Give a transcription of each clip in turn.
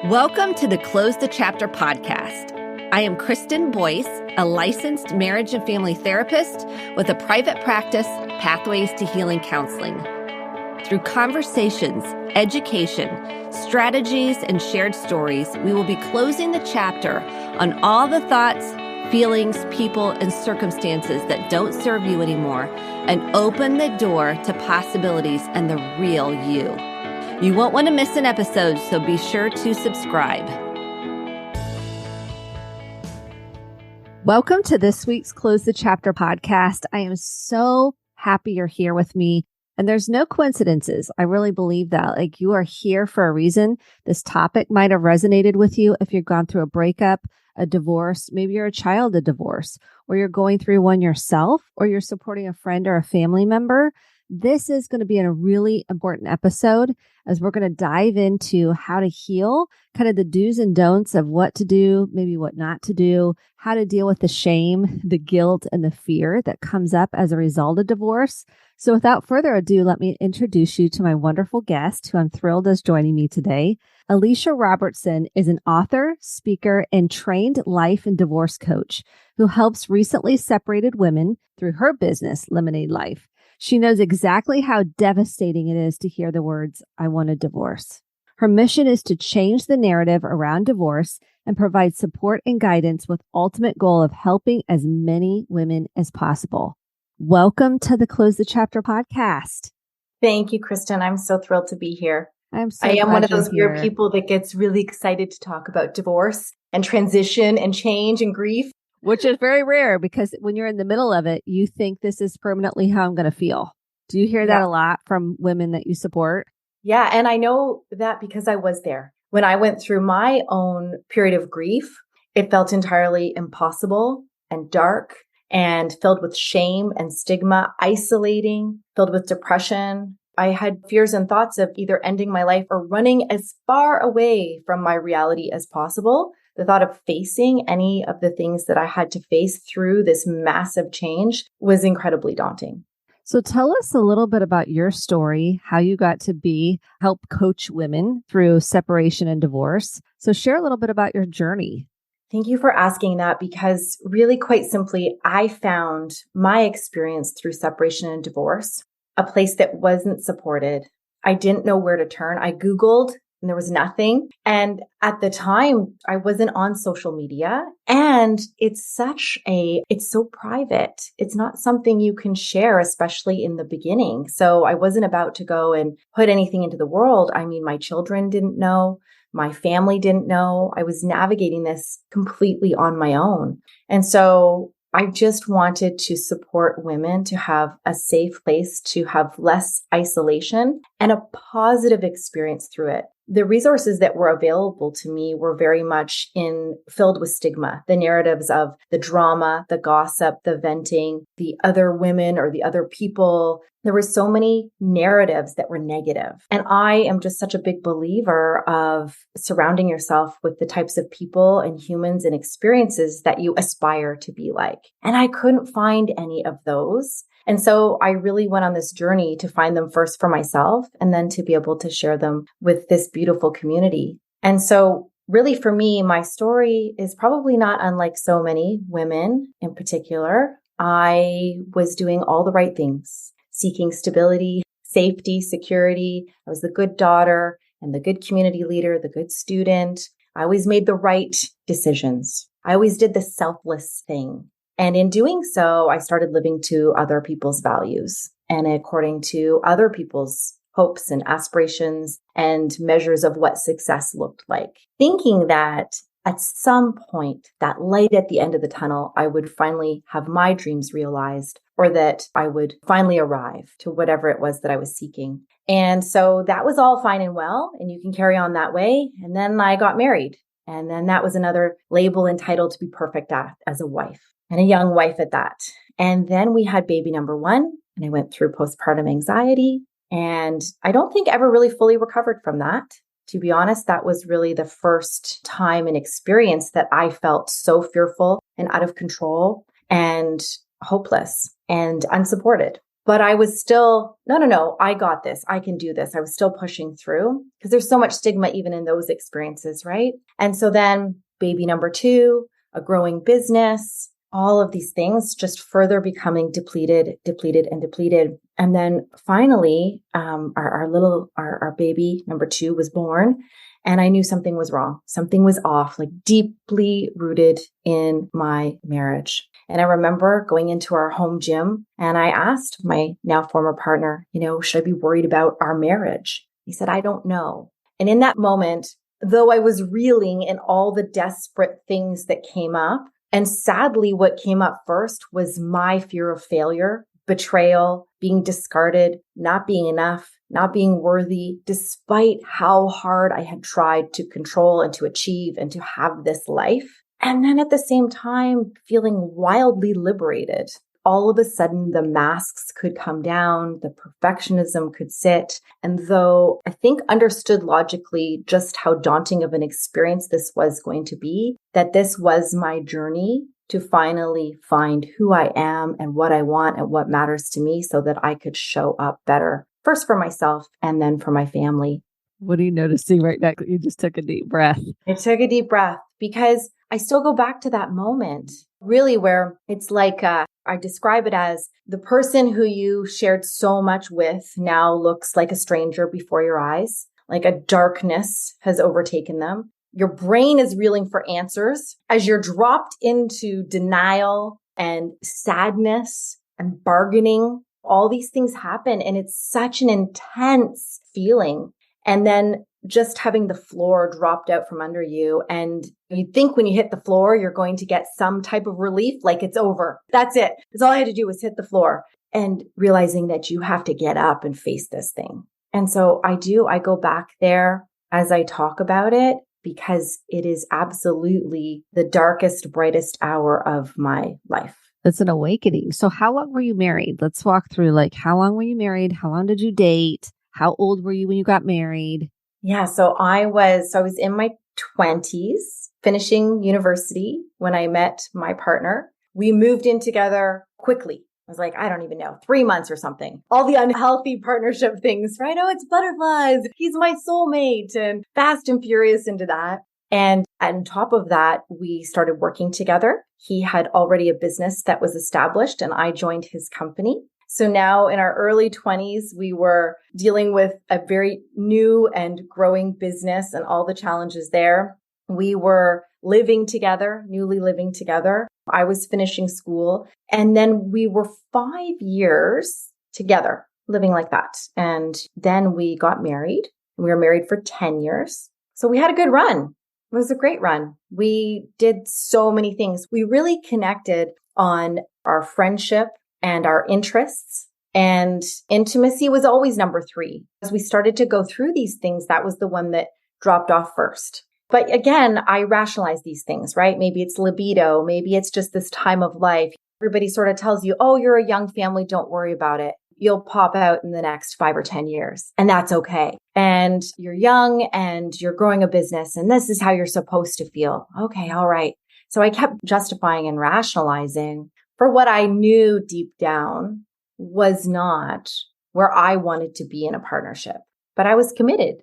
Welcome to the Close the Chapter podcast. I am Kristen Boyce, a licensed marriage and family therapist with a private practice, Pathways to Healing Counseling. Through conversations, education, strategies, and shared stories, we will be closing the chapter on all the thoughts, feelings, people, and circumstances that don't serve you anymore and open the door to possibilities and the real you. You won't want to miss an episode, so be sure to subscribe. Welcome to this week's Close the Chapter podcast. I am so happy you're here with me. And there's no coincidences. I really believe that. Like, you are here for a reason. This topic might have resonated with you if you've gone through a breakup, a divorce, maybe you're a child of divorce, or you're going through one yourself, or you're supporting a friend or a family member. This is going to be a really important episode as we're going to dive into how to heal, kind of the do's and don'ts of what to do, maybe what not to do, how to deal with the shame, the guilt, and the fear that comes up as a result of divorce. So without further ado, let me introduce you to my wonderful guest who I'm thrilled is joining me today. Alicia Robertson is an author, speaker, and trained life and divorce coach who helps recently separated women through her business, Lemonade Life. She knows exactly how devastating it is to hear the words, "I want a divorce." Her mission is to change the narrative around divorce and provide support and guidance with ultimate goal of helping as many women as possible. Welcome to the Close the Chapter podcast. Thank you, Kristen. I'm so thrilled to be here. I am one of those weird people that gets really excited to talk about divorce and transition and change and grief. Which is very rare because when you're in the middle of it, you think this is permanently how I'm going to feel. Do you hear that a lot from women that you support? Yeah. And I know that because I was there. When I went through my own period of grief, it felt entirely impossible and dark and filled with shame and stigma, isolating, filled with depression. I had fears and thoughts of either ending my life or running as far away from my reality as possible. The thought of facing any of the things that I had to face through this massive change was incredibly daunting. So tell us a little bit about your story, how you got to help coach women through separation and divorce. So share a little bit about your journey. Thank you for asking that, because really, quite simply, I found my experience through separation and divorce a place that wasn't supported. I didn't know where to turn. I Googled and there was nothing. And at the time, I wasn't on social media. And it's so private. It's not something you can share, especially in the beginning. So I wasn't about to go and put anything into the world. I mean, my children didn't know. My family didn't know. I was navigating this completely on my own. And so I just wanted to support women to have a safe place, to have less isolation and a positive experience through it. The resources that were available to me were very much filled with stigma, the narratives of the drama, the gossip, the venting, the other women or the other people. There were so many narratives that were negative. And I am just such a big believer of surrounding yourself with the types of people and humans and experiences that you aspire to be like. And I couldn't find any of those. And so I really went on this journey to find them first for myself and then to be able to share them with this beautiful community. And so really for me, my story is probably not unlike so many women in particular. I was doing all the right things, seeking stability, safety, security. I was the good daughter and the good community leader, the good student. I always made the right decisions. I always did the selfless thing. And in doing so, I started living to other people's values and according to other people's hopes and aspirations and measures of what success looked like, thinking that at some point, that light at the end of the tunnel, I would finally have my dreams realized, or that I would finally arrive to whatever it was that I was seeking. And so that was all fine and well, and you can carry on that way. And then I got married. And then that was another label entitled to be perfect as a wife, and a young wife at that. And then we had baby number one, and I went through postpartum anxiety. And I don't think ever really fully recovered from that. To be honest, that was really the first time and experience that I felt so fearful and out of control and hopeless and unsupported. But I was still, no, I got this. I can do this. I was still pushing through because there's so much stigma even in those experiences, right? And so then baby number 2, a growing business, all of these things just further becoming depleted. And then finally, our baby number 2 was born. And I knew something was wrong. Something was off, like deeply rooted in my marriage. And I remember going into our home gym and I asked my now former partner, should I be worried about our marriage? He said, I don't know. And in that moment, though I was reeling in all the desperate things that came up, and sadly, what came up first was my fear of failure, betrayal, being discarded, not being enough, not being worthy, despite how hard I had tried to control and to achieve and to have this life. And then at the same time, feeling wildly liberated. All of a sudden, the masks could come down, the perfectionism could sit. And though I think understood logically just how daunting of an experience this was going to be, that this was my journey to finally find who I am and what I want and what matters to me so that I could show up better, first for myself and then for my family. What are you noticing right now? You just took a deep breath. I took a deep breath because I still go back to that moment, really, where it's like, I describe it as the person who you shared so much with now looks like a stranger before your eyes, like a darkness has overtaken them. Your brain is reeling for answers as you're dropped into denial and sadness and bargaining. All these things happen and it's such an intense feeling. And then just having the floor dropped out from under you. And you think when you hit the floor, you're going to get some type of relief, like it's over. That's it. That's all I had to do was hit the floor and realizing that you have to get up and face this thing. And so I go back there as I talk about it because it is absolutely the darkest, brightest hour of my life. It's an awakening. So how long were you married? Let's walk through how long were you married? How long did you date? How old were you when you got married? Yeah, so I was in my 20s, finishing university when I met my partner. We moved in together quickly. I was like, I don't even know, 3 months or something. All the unhealthy partnership things, right? Oh, it's butterflies. He's my soulmate and fast and furious into that. And on top of that, we started working together. He had already a business that was established and I joined his company. So now in our early 20s, we were dealing with a very new and growing business and all the challenges there. We were living together, newly living together. I was finishing school. And then we were 5 years together, living like that. And then we got married. We were married for 10 years. So we had a good run. It was a great run. We did so many things. We really connected on our friendship and our interests, and intimacy was always number 3. As we started to go through these things, that was the one that dropped off first. But again, I rationalize these things, right? Maybe it's libido. Maybe it's just this time of life. Everybody sort of tells you, oh, you're a young family. Don't worry about it. You'll pop out in the next 5 or 10 years, and that's okay. And you're young and you're growing a business, and this is how you're supposed to feel. Okay, all right. So I kept justifying and rationalizing for what I knew deep down was not where I wanted to be in a partnership. But I was committed.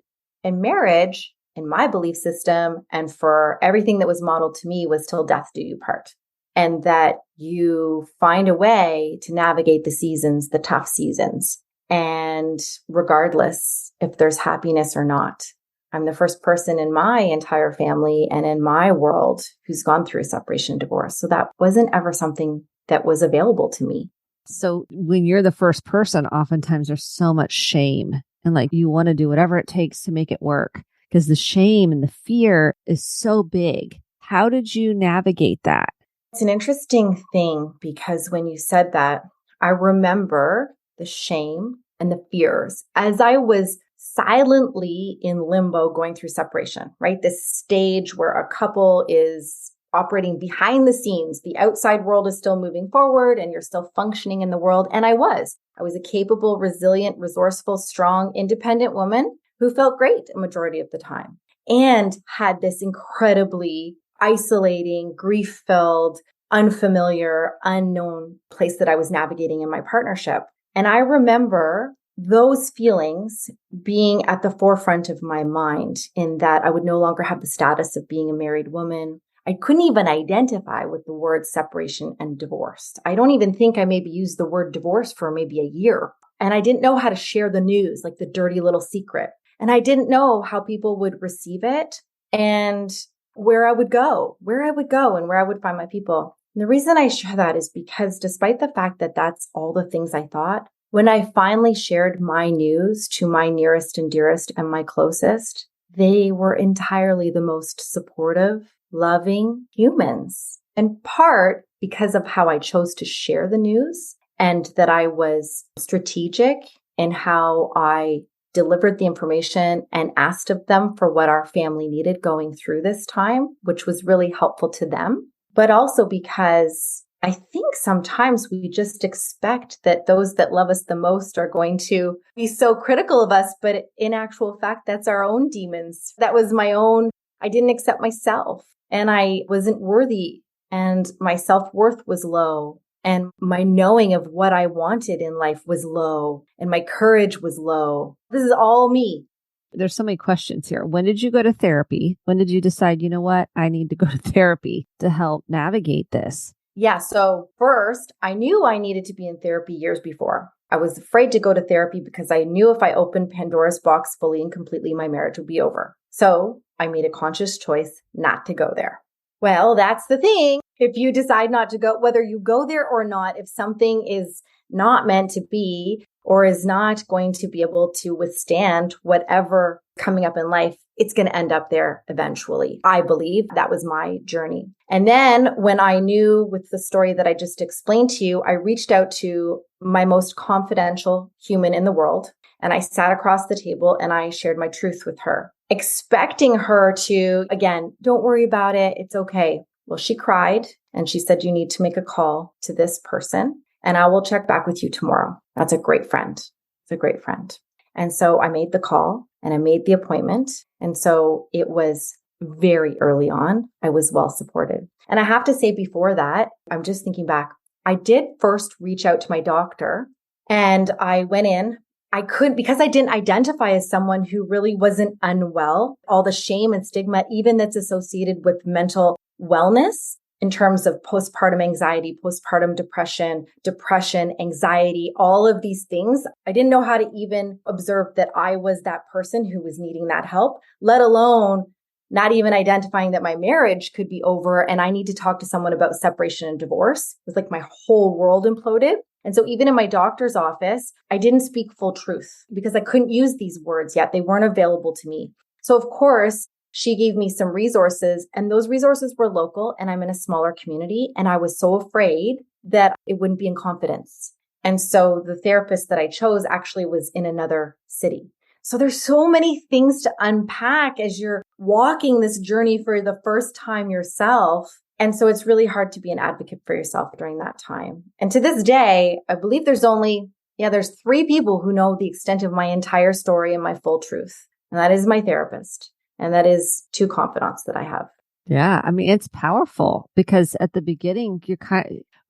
And marriage, in my belief system, and for everything that was modeled to me, was till death do you part. And that you find a way to navigate the seasons, the tough seasons. And regardless if there's happiness or not. I'm the first person in my entire family and in my world who's gone through separation and divorce. So that wasn't ever something that was available to me. So when you're the first person, oftentimes there's so much shame and you want to do whatever it takes to make it work because the shame and the fear is so big. How did you navigate that? It's an interesting thing because when you said that, I remember the shame and the fears as I was silently in limbo going through separation, right? This stage where a couple is operating behind the scenes. The outside world is still moving forward and you're still functioning in the world. And I was a capable, resilient, resourceful, strong, independent woman who felt great a majority of the time and had this incredibly isolating, grief-filled, unfamiliar, unknown place that I was navigating in my partnership. And I remember those feelings being at the forefront of my mind, in that I would no longer have the status of being a married woman. I couldn't even identify with the words separation and divorce. I don't even think I maybe used the word divorce for maybe a year. And I didn't know how to share the news, like the dirty little secret. And I didn't know how people would receive it and where I would go and where I would find my people. And the reason I share that is because despite the fact that that's all the things I thought, when I finally shared my news to my nearest and dearest and my closest, they were entirely the most supportive, loving humans. In part because of how I chose to share the news and that I was strategic in how I delivered the information and asked of them for what our family needed going through this time, which was really helpful to them. But also because I think sometimes we just expect that those that love us the most are going to be so critical of us. But in actual fact, that's our own demons. That was my own. I didn't accept myself and I wasn't worthy and my self-worth was low. And my knowing of what I wanted in life was low and my courage was low. This is all me. There's so many questions here. When did you go to therapy? When did you decide, you know what, I need to go to therapy to help navigate this? Yeah. So first, I knew I needed to be in therapy years before. I was afraid to go to therapy because I knew if I opened Pandora's box fully and completely, my marriage would be over. So I made a conscious choice not to go there. Well, that's the thing. If you decide not to go, whether you go there or not, if something is not meant to be or is not going to be able to withstand whatever coming up in life, it's going to end up there eventually. I believe that was my journey. And then when I knew with the story that I just explained to you, I reached out to my most confidential human in the world. And I sat across the table and I shared my truth with her, expecting her to, again, don't worry about it. It's okay. Well, she cried and she said, you need to make a call to this person and I will check back with you tomorrow. That's a great friend. It's a great friend. And so I made the call and I made the appointment. And so it was very early on. I was well supported. And I have to say before that, I'm just thinking back, I did first reach out to my doctor and I went in. I could, because I didn't identify as someone who really wasn't unwell, all the shame and stigma, even that's associated with mental wellness in terms of postpartum anxiety, postpartum depression, anxiety, all of these things. I didn't know how to even observe that I was that person who was needing that help, let alone not even identifying that my marriage could be over and I need to talk to someone about separation and divorce. It was like my whole world imploded. And so even in my doctor's office, I didn't speak full truth because I couldn't use these words yet. They weren't available to me. So of course, she gave me some resources and those resources were local and I'm in a smaller community. And I was so afraid that it wouldn't be in confidence. And so the therapist that I chose actually was in another city. So there's so many things to unpack as you're walking this journey for the first time yourself. And so it's really hard to be an advocate for yourself during that time. And to this day, I believe there's 3 people who know the extent of my entire story and my full truth. And that is my therapist. And that is 2 confidants that I have. Yeah. I mean, it's powerful because at the beginning,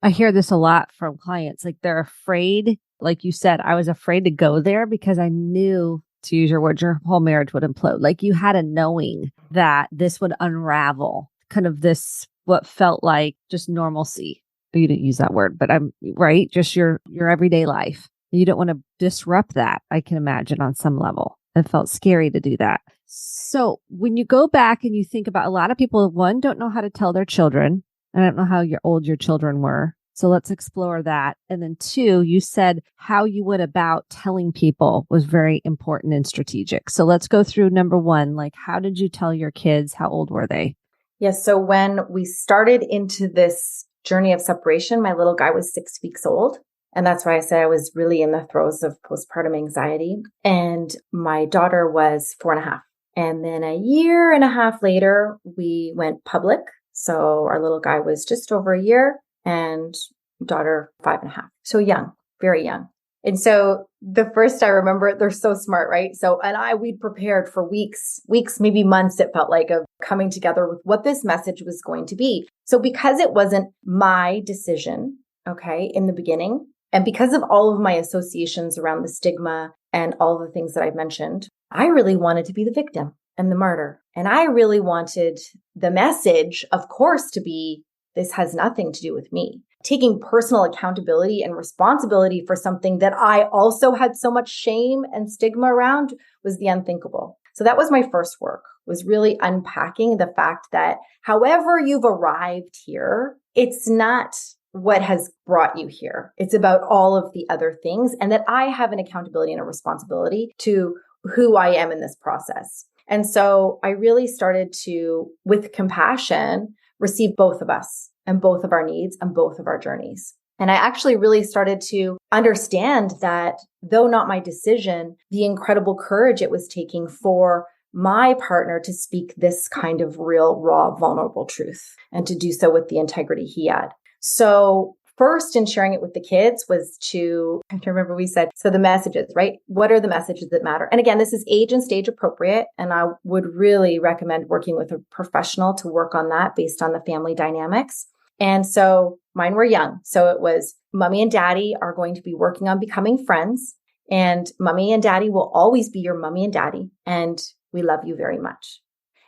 I hear this a lot from clients. Like they're afraid, like you said, I was afraid to go there because I knew, to use your word, your whole marriage would implode. Like you had a knowing that this would unravel, kind of this, what felt like just normalcy. You didn't use that word, but I'm right. Just your everyday life. You don't want to disrupt that. I can imagine on some level. It felt scary to do that. So when you go back and you think about, a lot of people, one, don't know how to tell their children. I don't know how old your children were. So let's explore that. And then 2, you said how you went about telling people was very important and strategic. So let's go through number 1. Like, how did you tell your kids? How old were they? Yes. So when we started into this journey of separation, my little guy was 6 weeks old. And that's why I said I was really in the throes of postpartum anxiety. And my daughter was 4.5. And then a year and a half later, we went public. So our little guy was just over a year and daughter 5.5. So young, very young. And so the first I remember, they're so smart, right? So, we'd prepared for weeks, maybe months, it felt like, of coming together with what this message was going to be. So because it wasn't my decision, okay, in the beginning, And because of all of my associations around the stigma and all the things that I've mentioned, I really wanted to be the victim and the martyr. And I really wanted the message, of course, to be, this has nothing to do with me. Taking personal accountability and responsibility for something that I also had so much shame and stigma around was the unthinkable. So that was my first work, was really unpacking the fact that however you've arrived here, it's not what has brought you here. It's about all of the other things, and that I have an accountability and a responsibility to who I am in this process. And so I really started to, with compassion, receive both of us and both of our needs and both of our journeys. And I actually really started to understand that, though not my decision, the incredible courage it was taking for my partner to speak this kind of real, raw, vulnerable truth, and to do so with the integrity he had. So first, in sharing it with the kids was to, I remember we said, so the messages, right? What are the messages that matter? And again, this is age and stage appropriate. And I would really recommend working with a professional to work on that based on the family dynamics. And so mine were young. So it was, mommy and daddy are going to be working on becoming friends, and mommy and daddy will always be your mommy and daddy. And we love you very much.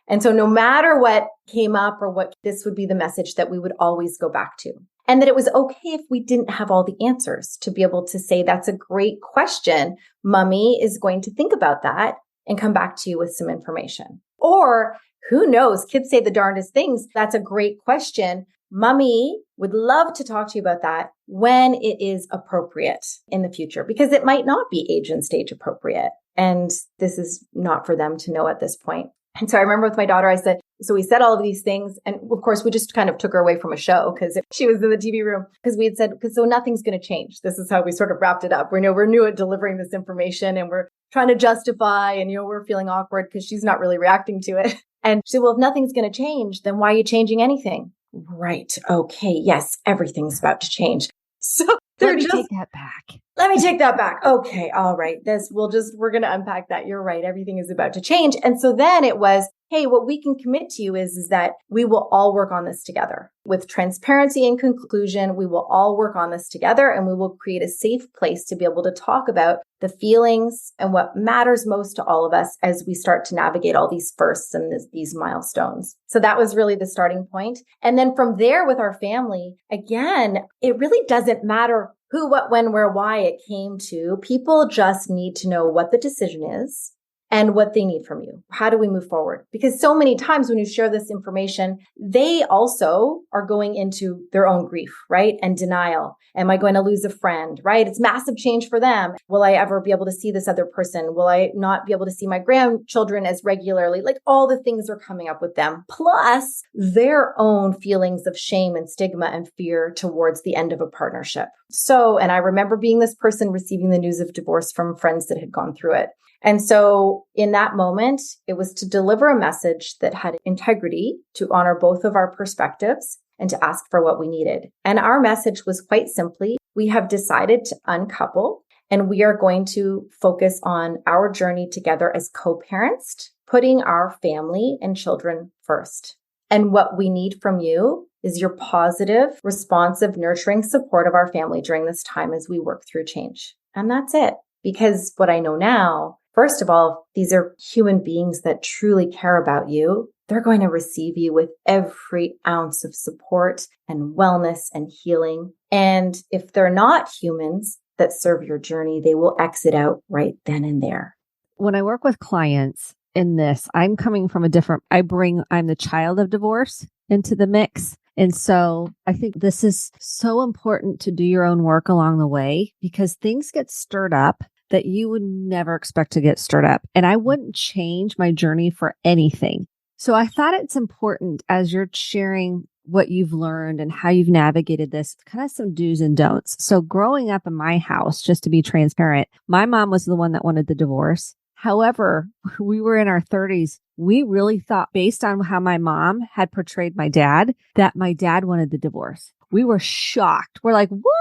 And so no matter what came up or what, this would be the message that we would always go back to. And that it was okay if we didn't have all the answers, to be able to say, that's a great question. Mommy is going to think about that and come back to you with some information. Or who knows, kids say the darndest things. That's a great question. Mommy would love to talk to you about that when it is appropriate in the future, because it might not be age and stage appropriate. And this is not for them to know at this point. And so I remember with my daughter, I said, so we said all of these things. And of course, we just kind of took her away from a show because she was in the TV room, because we had said, because so nothing's going to change. This is how we sort of wrapped it up. We're new at delivering this information, and we're trying to justify, and, we're feeling awkward because she's not really reacting to it. And she said, well, if nothing's going to change, then why are you changing anything? Right. Okay. Yes. Everything's about to change. So let me take that back. Let me take that back. Okay. All right. We're going to unpack that. You're right. Everything is about to change. And so then it was, hey, what we can commit to you is that we will all work on this together with transparency and conclusion. We will all work on this together, and we will create a safe place to be able to talk about the feelings and what matters most to all of us as we start to navigate all these firsts and these milestones. So that was really the starting point. And then from there with our family, again, it really doesn't matter who, what, when, where, why it came to. People just need to know what the decision is and what they need from you. How do we move forward? Because so many times when you share this information, they also are going into their own grief, right? And denial. Am I going to lose a friend, right? It's massive change for them. Will I ever be able to see this other person? Will I not be able to see my grandchildren as regularly? Like, all the things are coming up with them, plus their own feelings of shame and stigma and fear towards the end of a partnership. So, and I remember being this person receiving the news of divorce from friends that had gone through it. And so in that moment, it was to deliver a message that had integrity, to honor both of our perspectives, and to ask for what we needed. And our message was quite simply, we have decided to uncouple, and we are going to focus on our journey together as co-parents, putting our family and children first. And what we need from you is your positive, responsive, nurturing support of our family during this time as we work through change. And that's it. Because what I know now, first of all, these are human beings that truly care about you. They're going to receive you with every ounce of support and wellness and healing. And if they're not humans that serve your journey, they will exit out right then and there. When I work with clients in this, I'm coming from I'm the child of divorce into the mix. And so I think this is so important to do your own work along the way, because things get stirred up that you would never expect to get stirred up. And I wouldn't change my journey for anything. So I thought it's important, as you're sharing what you've learned and how you've navigated this, kind of some do's and don'ts. So growing up in my house, just to be transparent, my mom was the one that wanted the divorce. However, we were in our 30s. We really thought, based on how my mom had portrayed my dad, that my dad wanted the divorce. We were shocked. We're like, what?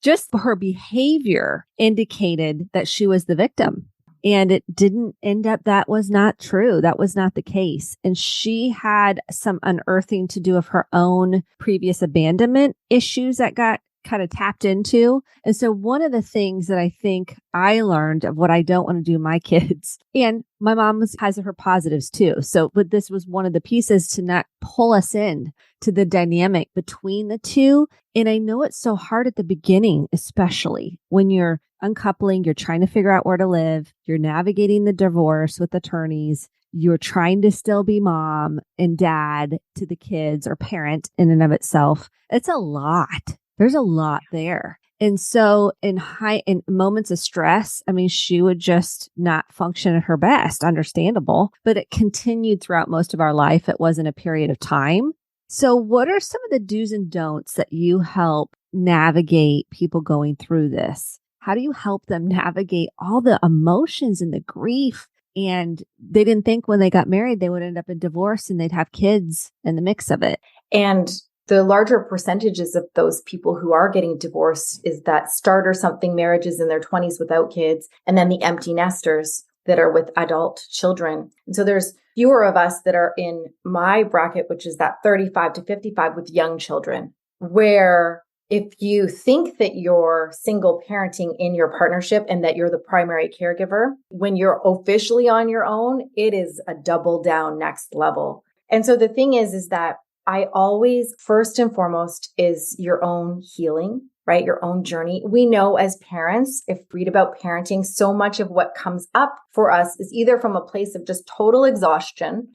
Just her behavior indicated that she was the victim. And it didn't end up, that was not true. That was not the case. And she had some unearthing to do of her own previous abandonment issues that got kind of tapped into. And so one of the things that I think I learned of what I don't want to do with my kids, and my mom has her positives too. So, but this was one of the pieces to not pull us in to the dynamic between the two. And I know it's so hard at the beginning, especially when you're uncoupling, you're trying to figure out where to live, you're navigating the divorce with attorneys, you're trying to still be mom and dad to the kids or parent in and of itself. It's a lot. There's a lot there. And so in moments of stress, I mean, she would just not function at her best, understandable, but it continued throughout most of our life. It wasn't a period of time. So what are some of the do's and don'ts that you help navigate people going through this? How do you help them navigate all the emotions and the grief? And they didn't think when they got married, they would end up in divorce and they'd have kids in the mix of it. And the larger percentages of those people who are getting divorced is that starter something marriages in their 20s without kids, and then the empty nesters that are with adult children. And so there's fewer of us that are in my bracket, which is that 35 to 55 with young children, where if you think that you're single parenting in your partnership and that you're the primary caregiver, when you're officially on your own, it is a double down next level. And so the thing is that I always, first and foremost, is your own healing, right? Your own journey. We know as parents, if we read about parenting, so much of what comes up for us is either from a place of just total exhaustion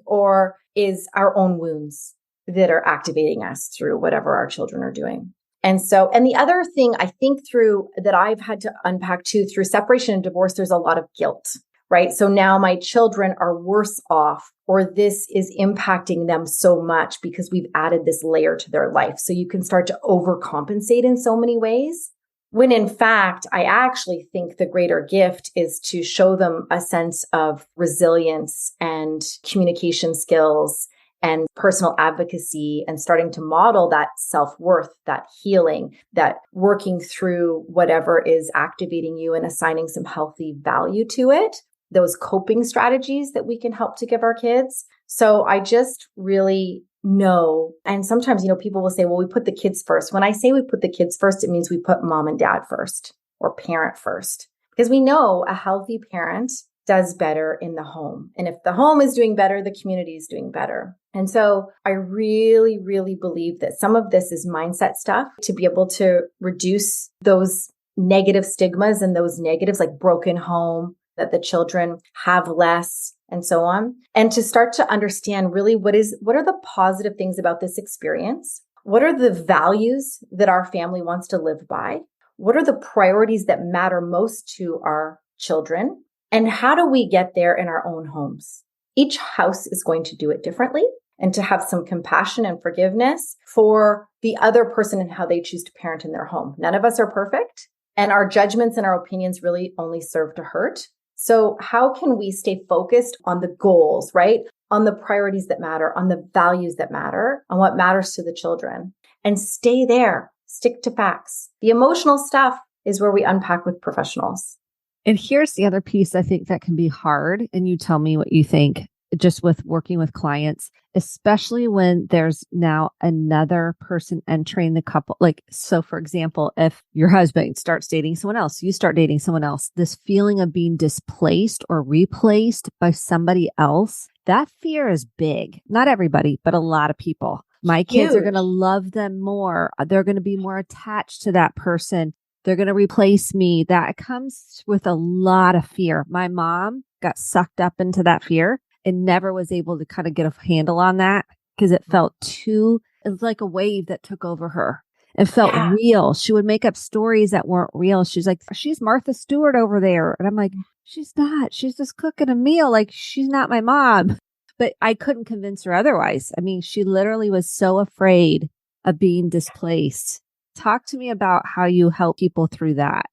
or is our own wounds that are activating us through whatever our children are doing. And the other thing I think through that I've had to unpack too, through separation and divorce, there's a lot of guilt, right? So now my children are worse off, or this is impacting them so much because we've added this layer to their life. So you can start to overcompensate in so many ways. When in fact, I actually think the greater gift is to show them a sense of resilience and communication skills and personal advocacy, and starting to model that self-worth, that healing, that working through whatever is activating you and assigning some healthy value to it, those coping strategies that we can help to give our kids. So I just really know, and sometimes, people will say, well, we put the kids first. When I say we put the kids first, it means we put mom and dad first or parent first, because we know a healthy parent does better in the home. And if the home is doing better, the community is doing better. And so I really, really believe that some of this is mindset stuff to be able to reduce those negative stigmas and those negatives like broken home, that the children have less and so on. And to start to understand really what are the positive things about this experience? What are the values that our family wants to live by? What are the priorities that matter most to our children? And how do we get there in our own homes? Each house is going to do it differently, and to have some compassion and forgiveness for the other person and how they choose to parent in their home. None of us are perfect, and our judgments and our opinions really only serve to hurt. So how can we stay focused on the goals, right? On the priorities that matter, on the values that matter, on what matters to the children, and stay there, stick to facts. The emotional stuff is where we unpack with professionals. And here's the other piece I think that can be hard. And you tell me what you think, just with working with clients, especially when there's now another person entering the couple. Like, so for example, if your husband starts dating someone else, you start dating someone else, this feeling of being displaced or replaced by somebody else, that fear is big. Not everybody, but a lot of people. My kids are going to love them more. They're going to be more attached to that person. They're going to replace me. That comes with a lot of fear. My mom got sucked up into that fear and never was able to kind of get a handle on that because it was like a wave that took over her. It felt real. She would make up stories that weren't real. She's like, she's Martha Stewart over there. And I'm like, she's not. She's just cooking a meal. Like, she's not my mom. But I couldn't convince her otherwise. I mean, she literally was so afraid of being displaced. Talk to me about how you help people through that.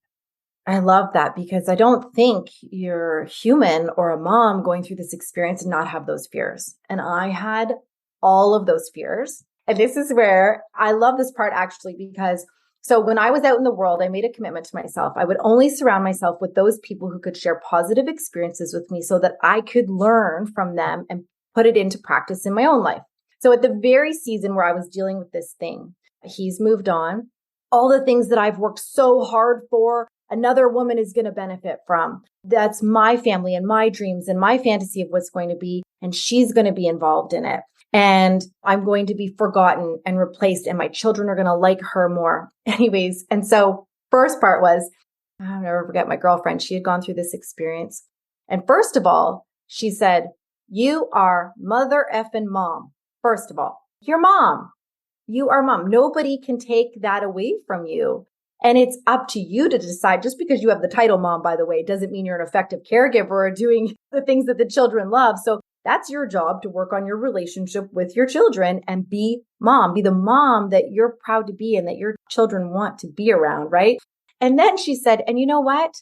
I love that, because I don't think you're human or a mom going through this experience and not have those fears. And I had all of those fears. And this is where I love this part actually, because so when I was out in the world, I made a commitment to myself. I would only surround myself with those people who could share positive experiences with me so that I could learn from them and put it into practice in my own life. So at the very season where I was dealing with this thing, he's moved on. all the things that I've worked so hard for, another woman is going to benefit from. That's my family and my dreams and my fantasy of what's going to be. And she's going to be involved in it. And I'm going to be forgotten and replaced, and my children are going to like her more. Anyways. And so first part was, I'll never forget my girlfriend. She had gone through this experience. And first of all, she said, you are mother effing mom. First of all, you're mom. You are mom. Nobody can take that away from you. And it's up to you to decide. Just because you have the title mom, by the way, doesn't mean you're an effective caregiver or doing the things that the children love. So that's your job, to work on your relationship with your children and be mom, be the mom that you're proud to be and that your children want to be around, right? And then she said, and you know what?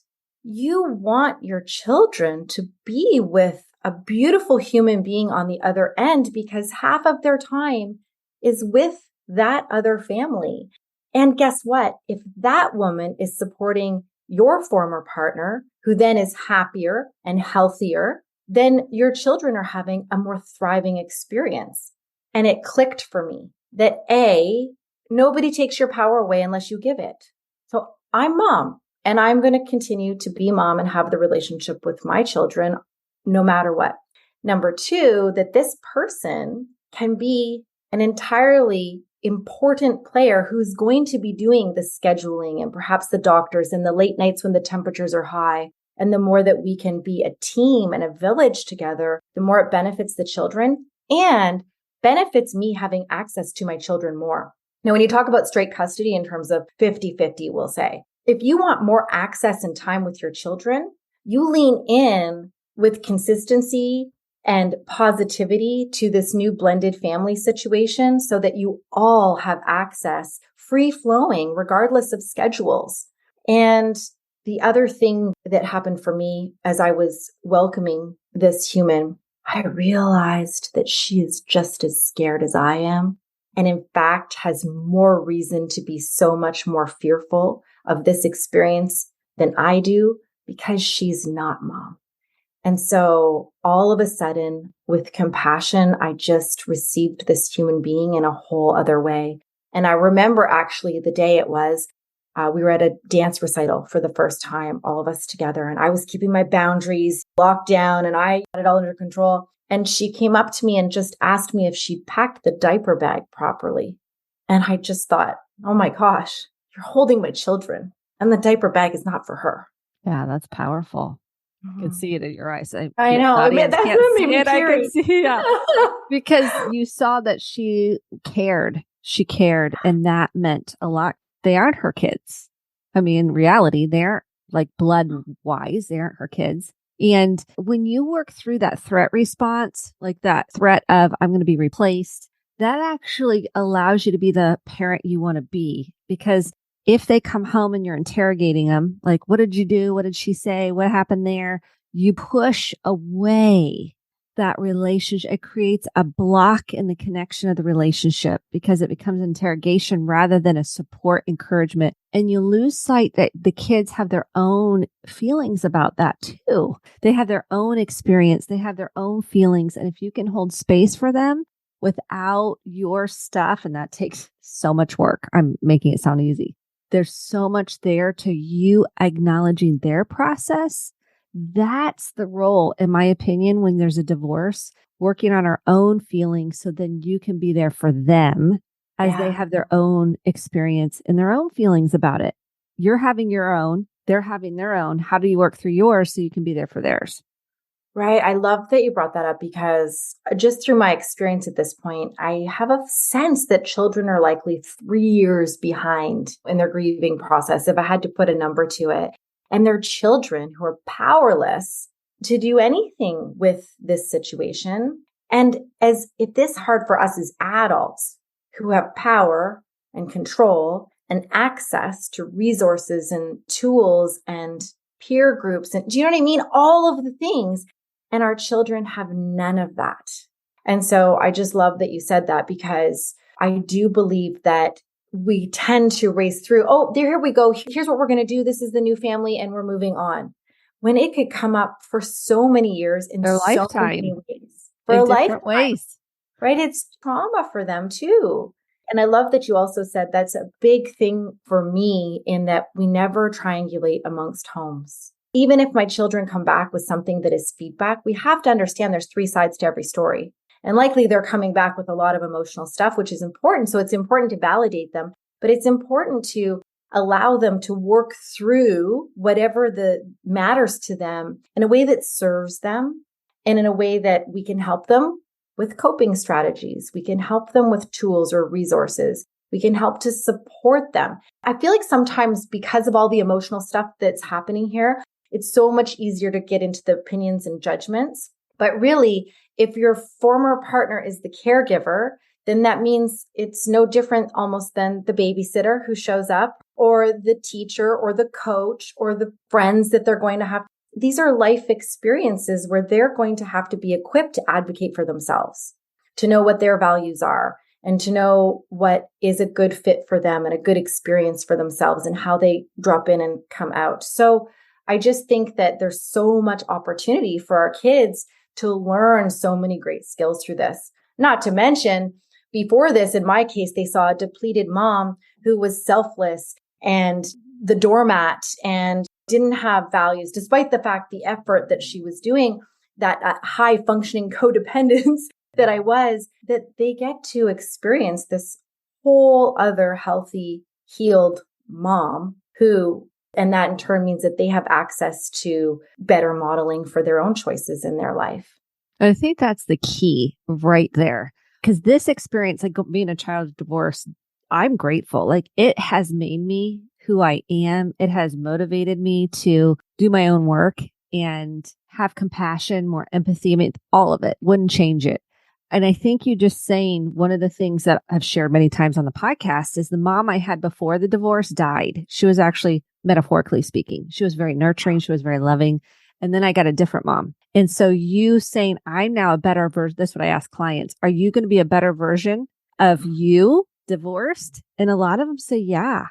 You want your children to be with a beautiful human being on the other end, because half of their time is with that other family. And guess what? If that woman is supporting your former partner, who then is happier and healthier, then your children are having a more thriving experience. And it clicked for me that nobody takes your power away unless you give it. So I'm mom, and I'm going to continue to be mom and have the relationship with my children no matter what. Number two, that this person can be an entirely important player who's going to be doing the scheduling and perhaps the doctors and the late nights when the temperatures are high. And the more that we can be a team and a village together, the more it benefits the children and benefits me having access to my children more. Now, when you talk about straight custody in terms of 50-50, we'll say, if you want more access and time with your children, you lean in with consistency and positivity to this new blended family situation so that you all have access, free flowing, regardless of schedules. And the other thing that happened for me as I was welcoming this human, I realized that she is just as scared as I am. And in fact, has more reason to be so much more fearful of this experience than I do, because she's not mom. And so all of a sudden, with compassion, I just received this human being in a whole other way. And I remember actually the day it was, we were at a dance recital for the first time, all of us together. And I was keeping my boundaries locked down and I had it all under control. And she came up to me and just asked me if she'd packed the diaper bag properly. And I just thought, oh my gosh, you're holding my children and the diaper bag is not for her. Yeah, that's powerful. I can see it in your eyes. I know. I mean, that's what made me I can see it. Because you saw that she cared. She cared. And that meant a lot. They aren't her kids. I mean, in reality, they're like blood wise. They aren't her kids. And when you work through that threat response, like that threat of I'm going to be replaced, that actually allows you to be the parent you want to be. Because if they come home and you're interrogating them, like, what did you do? What did she say? What happened there? You push away that relationship. It creates a block in the connection of the relationship because it becomes interrogation rather than a support encouragement. And you lose sight that the kids have their own feelings about that too. They have their own experience. They have their own feelings. And if you can hold space for them without your stuff, and that takes so much work. I'm making it sound easy. There's so much there to you acknowledging their process. That's the role, in my opinion, when there's a divorce, working on our own feelings so then you can be there for them as they have their own experience and their own feelings about it. You're having your own, they're having their own. How do you work through yours so you can be there for theirs? Right. I love that you brought that up because just through my experience at this point, I have a sense that children are likely 3 years behind in their grieving process, if I had to put a number to it. And they're children who are powerless to do anything with this situation. And as if this hard for us as adults who have power and control and access to resources and tools and peer groups, and do you know what I mean? All of the things. And our children have none of that. And so I just love that you said that because I do believe that we tend to race through, oh, here we go. Here's what we're going to do. This is the new family and we're moving on. When it could come up for so many years in their so lifetime. many ways. For in a different lifetime, ways. right? It's trauma for them too. And I love that you also said that's a big thing for me in that we never triangulate amongst homes. Even if my children come back with something that is feedback, we have to understand there's three sides to every story. And likely they're coming back with a lot of emotional stuff, which is important. So it's important to validate them, but it's important to allow them to work through whatever the matters to them in a way that serves them and in a way that we can help them with coping strategies. We can help them with tools or resources. We can help to support them. I feel like sometimes because of all the emotional stuff that's happening here, it's so much easier to get into the opinions and judgments. But really, if your former partner is the caregiver, then that means it's no different almost than the babysitter who shows up or the teacher or the coach or the friends that they're going to have. These are life experiences where they're going to have to be equipped to advocate for themselves, to know what their values are and to know what is a good fit for them and a good experience for themselves and how they drop in and come out. So I just think that there's so much opportunity for our kids to learn so many great skills through this. Not to mention, before this, in my case, they saw a depleted mom who was selfless and the doormat and didn't have values, despite the fact the effort that she was doing, that high functioning codependence that I was, that they get to experience this whole other healthy, healed mom who, and that in turn means that they have access to better modeling for their own choices in their life. I think that's the key right there. Because this experience, like being a child of divorce, I'm grateful. Like it has made me who I am. It has motivated me to do my own work and have compassion, more empathy. I mean, all of it wouldn't change it. And I think you just saying one of the things that I've shared many times on the podcast is the mom I had before the divorce died. She was actually, metaphorically speaking, she was very nurturing. She was very loving. And then I got a different mom. And so you saying, I'm now a better version. That's what I ask clients. Are you going to be a better version of you divorced? And a lot of them say, yeah,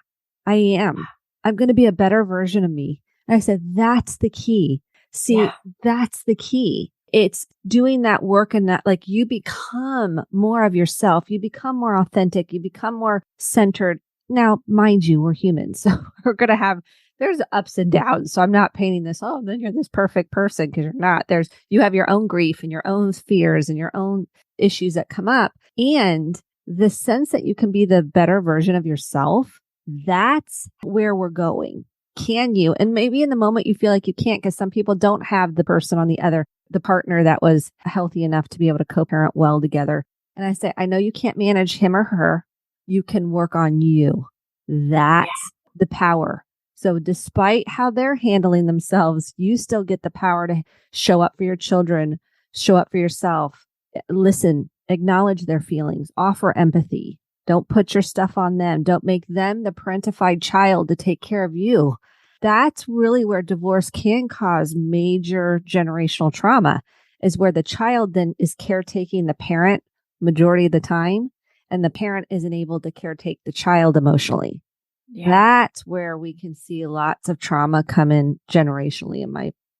I am. I'm going to be a better version of me. And I said, that's the key. See, that's the key. It's doing that work and that like you become more of yourself. You become more authentic. You become more centered. Now, mind you, we're humans. So we're going to have, there's ups and downs. So I'm not painting this, oh, then you're this perfect person because you're not. You have your own grief and your own fears and your own issues that come up. And the sense that you can be the better version of yourself, that's where we're going. Can you? And maybe in the moment you feel like you can't because some people don't have the person on the partner that was healthy enough to be able to co-parent well together. And I say, I know you can't manage him or her. You can work on you. That's the power. So despite how they're handling themselves, you still get the power to show up for your children, show up for yourself, listen, acknowledge their feelings, offer empathy. Don't put your stuff on them. Don't make them the parentified child to take care of you. That's really where divorce can cause major generational trauma, is where the child then is caretaking the parent majority of the time, and the parent isn't able to caretake the child emotionally. Yeah. That's where we can see lots of trauma come in generationally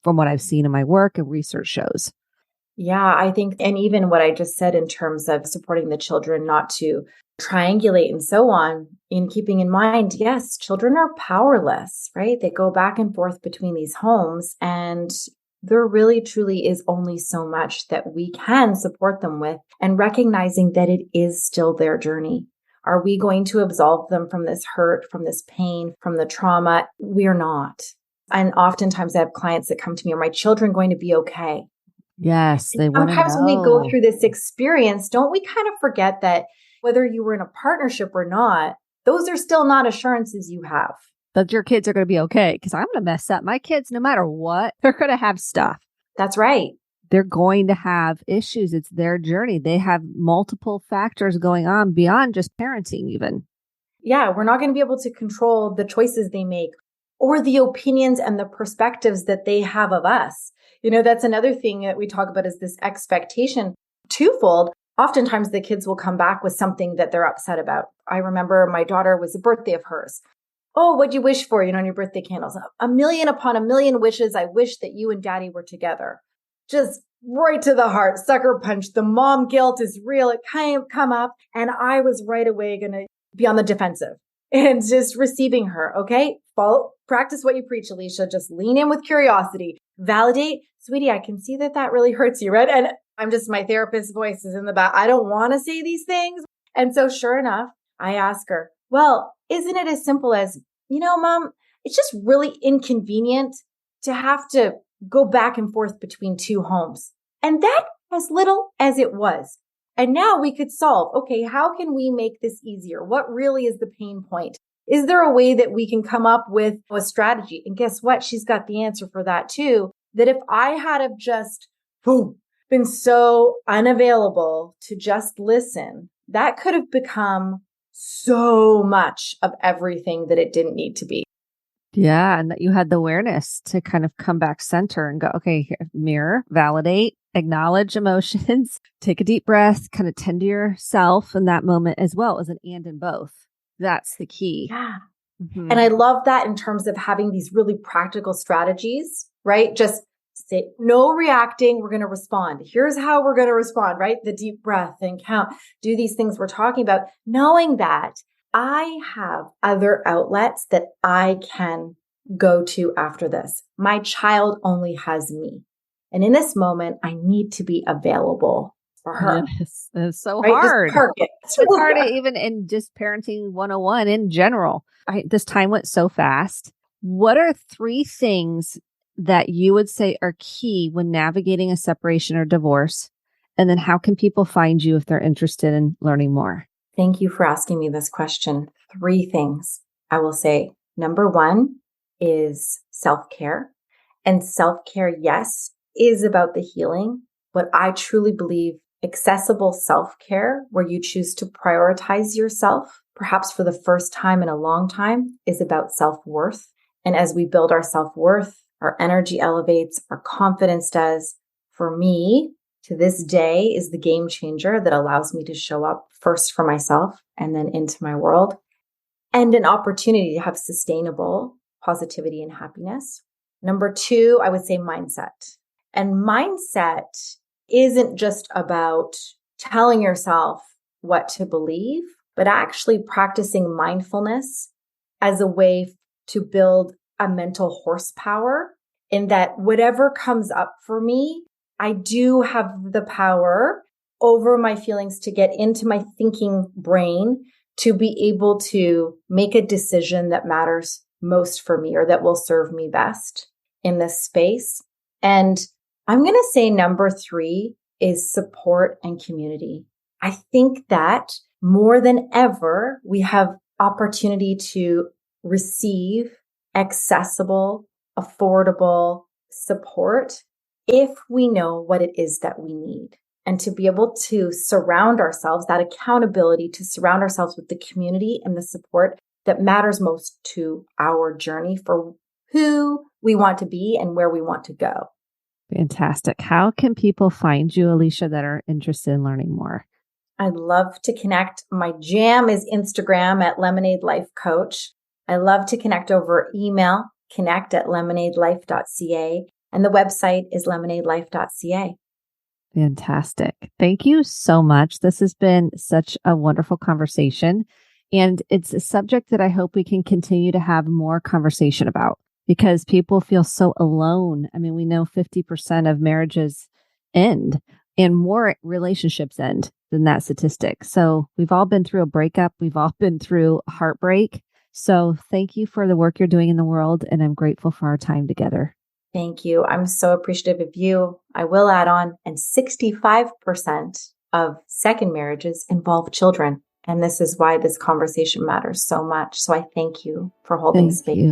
from what I've seen in my work and research shows. Yeah, I think, and even what I just said in terms of supporting the children not to triangulate and so on, in keeping in mind, yes, children are powerless, right? They go back and forth between these homes, and there really truly is only so much that we can support them with, and recognizing that it is still their journey. Are we going to absolve them from this hurt, from this pain, from the trauma? We're not. And oftentimes I have clients that come to me, are my children going to be okay? Yes, they want to know. Sometimes when we go through this experience, don't we kind of forget that whether you were in a partnership or not, those are still not assurances you have. That your kids are going to be okay, because I'm going to mess up. My kids, no matter what, they're going to have stuff. That's right. They're going to have issues. It's their journey. They have multiple factors going on beyond just parenting even. Yeah, we're not going to be able to control the choices they make or the opinions and the perspectives that they have of us. You know, that's another thing that we talk about, is this expectation twofold. Oftentimes the kids will come back with something that they're upset about. I remember my daughter was a birthday of hers. Oh, what'd you wish for, on your birthday candles? A million upon a million wishes. I wish that you and daddy were together. Just right to the heart, sucker punch. The mom guilt is real. It kind of come up, and I was right away going to be on the defensive and just receiving her. Okay. Practice what you preach, Alicia. Just lean in with curiosity, validate. Sweetie, I can see that really hurts you, right? And my therapist's voice is in the back. I don't want to say these things. And so sure enough, I ask her, well, isn't it as simple as, Mom, it's just really inconvenient to have to go back and forth between two homes. And that as little as it was. And now we could solve, okay, how can we make this easier? What really is the pain point? Is there a way that we can come up with a strategy? And guess what? She's got the answer for that too. That if I had have just been so unavailable to just listen, that could have become so much of everything that it didn't need to be. Yeah. And that you had the awareness to kind of come back center and go, okay, here, mirror, validate, acknowledge emotions, take a deep breath, kind of tend to yourself in that moment as well as an and in both. That's the key. Yeah. Mm-hmm. And I love that in terms of having these really practical strategies, right? Just say, no reacting, we're going to respond. Here's how we're going to respond, right? The deep breath and count, do these things we're talking about, knowing that I have other outlets that I can go to after this. My child only has me. And in this moment, I need to be available for her. Yes, it's so right? hard. It's hard to even in just parenting 101 in general. This time went so fast. What are 3 things that you would say are key when navigating a separation or divorce? And then how can people find you if they're interested in learning more? Thank you for asking me this question. 3 things I will say. Number 1 is self-care. And self-care, yes, is about the healing. But I truly believe accessible self-care, where you choose to prioritize yourself, perhaps for the first time in a long time, is about self-worth. And as we build our self-worth, our energy elevates, our confidence does. For me, to this day, is the game changer that allows me to show up first for myself and then into my world, and an opportunity to have sustainable positivity and happiness. Number 2, I would say mindset. And mindset isn't just about telling yourself what to believe, but actually practicing mindfulness as a way to build a mental horsepower, in that whatever comes up for me, I do have the power over my feelings to get into my thinking brain to be able to make a decision that matters most for me or that will serve me best in this space. And I'm going to say number 3 is support and community. I think that more than ever, we have opportunity to receive accessible, affordable support if we know what it is that we need. And to be able to surround ourselves, that accountability to surround ourselves with the community and the support that matters most to our journey for who we want to be and where we want to go. Fantastic. How can people find you, Alicia, that are interested in learning more? I'd love to connect. My jam is Instagram at Lemonade Life Coach. I love to connect over email, connect@lemonadelife.ca. And the website is lemonadelife.ca. Fantastic. Thank you so much. This has been such a wonderful conversation. And it's a subject that I hope we can continue to have more conversation about, because people feel so alone. I mean, we know 50% of marriages end and more relationships end than that statistic. So we've all been through a breakup. We've all been through heartbreak. So thank you for the work you're doing in the world. And I'm grateful for our time together. Thank you. I'm so appreciative of you. I will add on, and 65% of second marriages involve children. And this is why this conversation matters so much. So I thank you for holding space.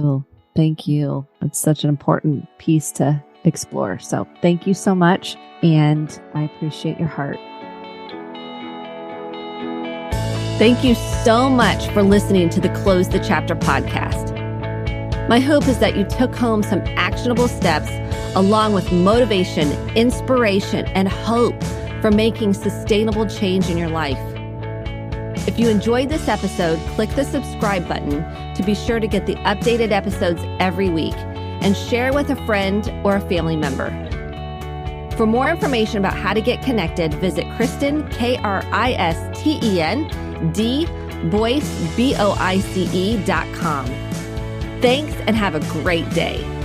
Thank you. It's such an important piece to explore. So thank you so much. And I appreciate your heart. Thank you so much for listening to the Close the Chapter podcast. My hope is that you took home some actionable steps along with motivation, inspiration, and hope for making sustainable change in your life. If you enjoyed this episode, click the subscribe button to be sure to get the updated episodes every week, and share with a friend or a family member. For more information about how to get connected, visit Kristen, Kristen, Boyce, BOICE.com. Thanks and have a great day.